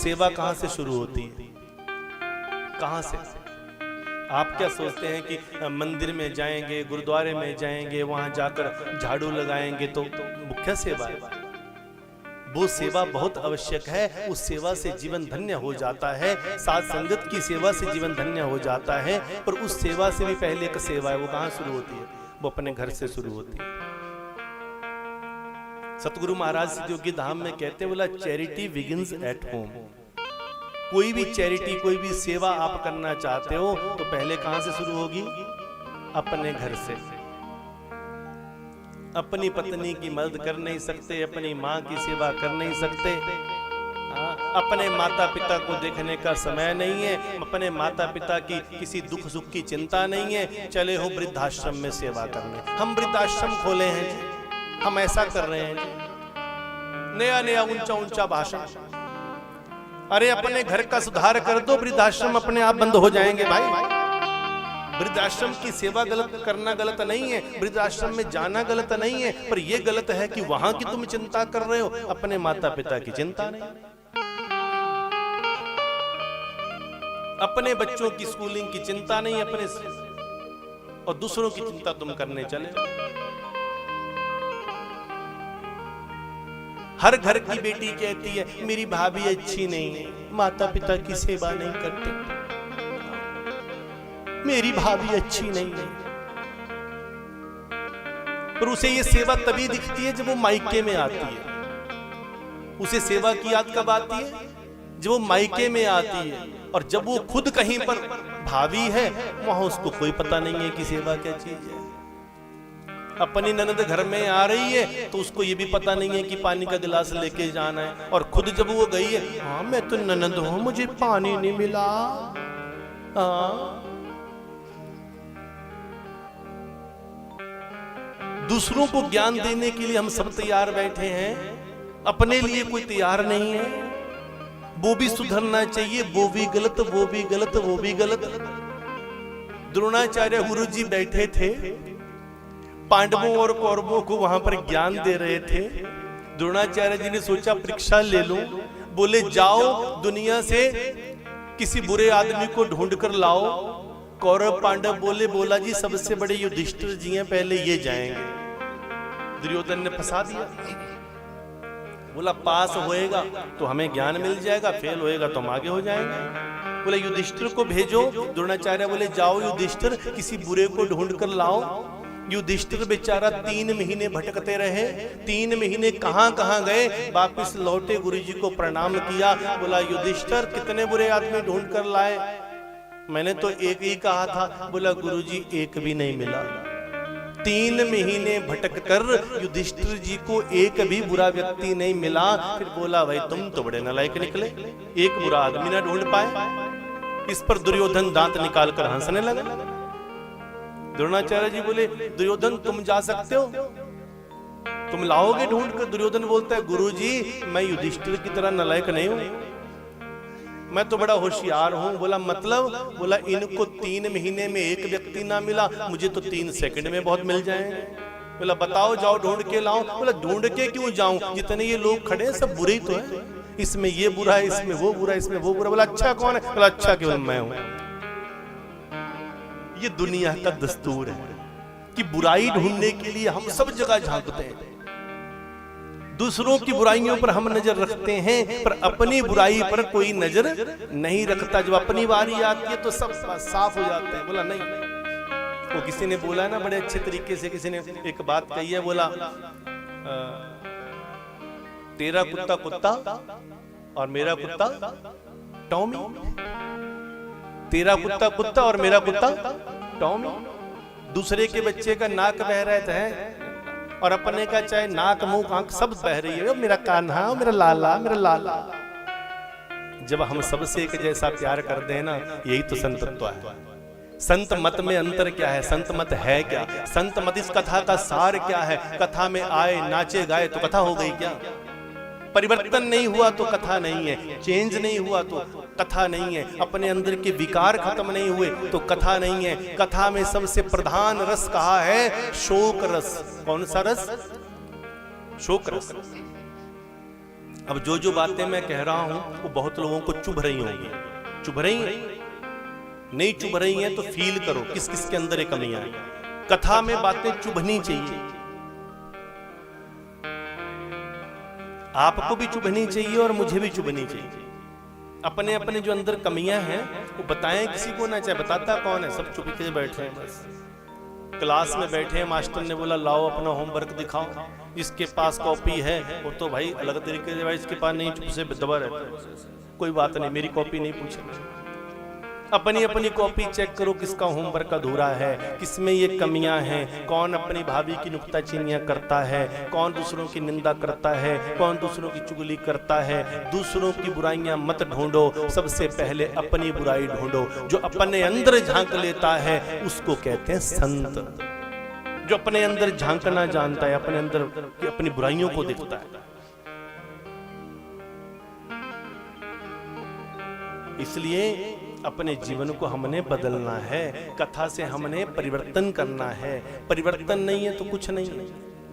सेवा कहां से शुरू होती है? कहां से? आप क्या सोचते हैं कि मंदिर में जाएंगे, गुरुद्वारे में जाएंगे, वहां जाकर झाड़ू लगाएंगे तो मुख्य सेवा है? वो सेवा बहुत आवश्यक है, उस सेवा से जीवन धन्य हो जाता है, साथ संगत की सेवा से जीवन धन्य हो जाता है। पर उस सेवा से भी पहले एक सेवा है, वो कहां शुरू होती है? वो अपने घर से शुरू होती है। सतगुरु महाराज सिद्धयोगी धाम में कहते हैं, बोला चैरिटी बिगिंस एट होम। कोई भी चैरिटी, कोई भी सेवा आप करना चाहते हो तो पहले कहां से शुरू होगी? अपने घर से। अपनी पत्नी की मदद कर नहीं सकते, अपनी माँ की सेवा कर नहीं सकते, अपने माता पिता को देखने का समय नहीं है, अपने माता पिता की किसी दुख सुख की चिंता नहीं है, चले हो वृद्धाश्रम में सेवा करने। हम वृद्धाश्रम खोले हैं जी, हम ऐसा कर रहे हैं जी। नया नया ऊंचा ऊंचा भाषण। अरे अपने घर का सुधार कर दो, वृद्धाश्रम अपने आप बंद हो जाएंगे भाई। वृद्धाश्रम की सेवा गलत करना गलत नहीं है, वृद्धाश्रम में जाना गलत नहीं है, पर यह गलत है कि वहां की तुम चिंता कर रहे हो, अपने माता पिता की चिंता नहीं। अपने बच्चों की स्कूलिंग की चिंता नहीं, अपने और दूसरों की चिंता तुम करने चले। हर घर की बेटी कहती है मेरी भाभी अच्छी नहीं है, माता पिता की सेवा नहीं करती, मेरी भाभी अच्छी नहीं है। पर उसे ये सेवा तभी दिखती है जब वो मायके में आती है। उसे सेवा की याद कब आती है? जब वो मायके में आती है। और जब वो खुद कहीं पर भाभी है, वहां उसको कोई पता नहीं है कि सेवा क्या चीज है। अपनी ननद घर में आ रही है तो उसको ये भी पता नहीं है कि पानी का गिलास लेके जाना है। और खुद जब वो गई है, हाँ मैं तो ननद हूं, मुझे पानी नहीं मिला। हाँ, दूसरों को ज्ञान देने के लिए हम सब तैयार बैठे हैं, अपने लिए कोई तैयार नहीं है। वो भी सुधरना चाहिए, वो भी गलत, वो भी गलत, वो भी गलत। द्रोणाचार्य गुरु जी बैठे थे, पांडवों और कौरवों को वहां पर ज्ञान दे रहे थे। द्रोणाचार्य जी ने सोचा परीक्षा ले लो, बोले जाओ दुनिया से किसी बुरे आदमी को ढूंढ कर लाओ। कौरव पांडव बोले, बोला जी सबसे बड़े युधिष्ठिर जी हैं, पहले ये जाएंगे। दुर्योधन ने फंसा दिया, बोला पास होएगा तो हमें ज्ञान मिल जाएगा, फेल होएगा तो हम आगे हो जाएंगे। बोले युधिष्ठिर को भेजो। द्रोणाचार्य बोले जाओ युधिष्ठिर किसी बुरे को ढूंढ कर लाओ। युधिष्ठिर बेचारा 3 महीने भटकते रहे, 3 महीने कहां कहां गए, वापिस लौटे, गुरुजी को प्रणाम किया। बोला युधिष्ठिर कितने बुरे आदमी ढूंढ कर लाए? मैंने तो एक ही कहा था। बोला गुरुजी एक भी नहीं मिला। 3 महीने भटक कर युधिष्ठिर जी को एक भी बुरा व्यक्ति नहीं मिला। फिर बोला भाई तुम तो बड़े नालायक निकले, एक बुरा आदमी ना ढूंढ पाए। इस पर दुर्योधन दांत निकाल कर हंसने लगा। द्रोणाचार्य जी बोले दुर्योधन तुम जा सकते हो, तुम लाओगे ढूंढ कर? दुर्योधन बोलता है गुरुजी मैं युधिष्ठिर की तरह नालायक नहीं हूं, मैं तो बड़ा होशियार हूं। बोला मतलब? बोला इनको 3 महीने में एक व्यक्ति ना मिला, मुझे तो 3 सेकंड में बहुत मिल जाएंगे। बोला बताओ जाओ ढूंढ के लाओ। बोला ढूंढ के क्यों जाऊं, जितने ये लोग खड़े हैं सब बुरे ही तो हैं, इसमें ये बुरा है, इसमें वो बुरा है, इसमें वो बुरा। बोला अच्छा कौन है? बोला अच्छा केवल मैं हूं। ये दुनिया का दस्तूर है कि बुराई ढूंढने के लिए हम सब जगह झांकते हैं, दूसरों की बुराइयों पर हम नजर रखते हैं, पर अपनी बुराई पर कोई नजर नहीं रखता। जब अपनी बारी आती है तो सब साफ हो जाते हैं। बोला नहीं, वो किसी ने बोला ना बड़े अच्छे तरीके से, किसी ने एक बात कही है, बोला तेरा कुत्ता कुत्ता और मेरा कुत्ता टॉमी, तेरा कुत्ता कुत्ता और मेरा कुत्ता टॉमी। दूसरे के बच्चे का नाक बह रहा है और अपने का चाहे नाक मुंह आंख सब बह रही है, मेरा कान्हा, मेरा लाला, मेरा लाला। जब हम सबसे एक जैसा प्यार कर दें ना, यही तो संतत्व है। संत मत में अंतर क्या है? संत मत है क्या? संत मत इस कथा का सार क्या है? कथा में आए नाचे गाए तो कथा हो गई क्या? परिवर्तन नहीं हुआ तो कथा नहीं है, चेंज नहीं हुआ तो कथा नहीं है, अपने अंदर के विकार खत्म नहीं हुए तो कथा नहीं है। कथा में सबसे प्रधान रस कहा है? शोक रस। कौन सा रस? शोक रस। अब जो बातें मैं कह रहा हूं वो बहुत लोगों को चुभ रही होंगी। चुभ रही नहीं चुभ रही हैं तो फील करो किस किस के अंदर ये कमियां हैं। कथा में बातें चुभनी चाहिए, आपको भी चुभनी चाहिए और मुझे भी चुभनी चाहिए। अपने अपने जो अंदर कमियां हैं वो बताएं किसी को ना, चाहे बताता कौन है, सब चुप के बैठे हैं। बस क्लास में बैठे हैं, मास्टर ने बोला लाओ अपना होमवर्क दिखाओ, जिसके पास कॉपी है वो तो भाई अलग तरीके से, भाई इसके पास नहीं, चुप से दबा रहता है, कोई बात नहीं, मेरी कॉपी नहीं पूछेंगे। अपनी अपनी कॉपी चेक करो किसका होमवर्क अधूरा है, किसमें ये कमियां हैं, कौन अपनी भाभी की नुक्ताचीनियां करता है, कौन दूसरों की निंदा करता है, कौन दूसरों की चुगली करता है। दूसरों की बुराइयां मत ढूंढो, सबसे पहले अपनी बुराई ढूंढो। जो अपने अंदर झांक लेता है उसको कहते हैं संत। जो अपने अंदर झांकना जानता है, अपने अंदर की अपनी बुराइयों को देखता है। इसलिए अपने जीवन को हमने बदलना है, कथा से हमने परिवर्तन करना है। परिवर्तन नहीं है तो कुछ नहीं है।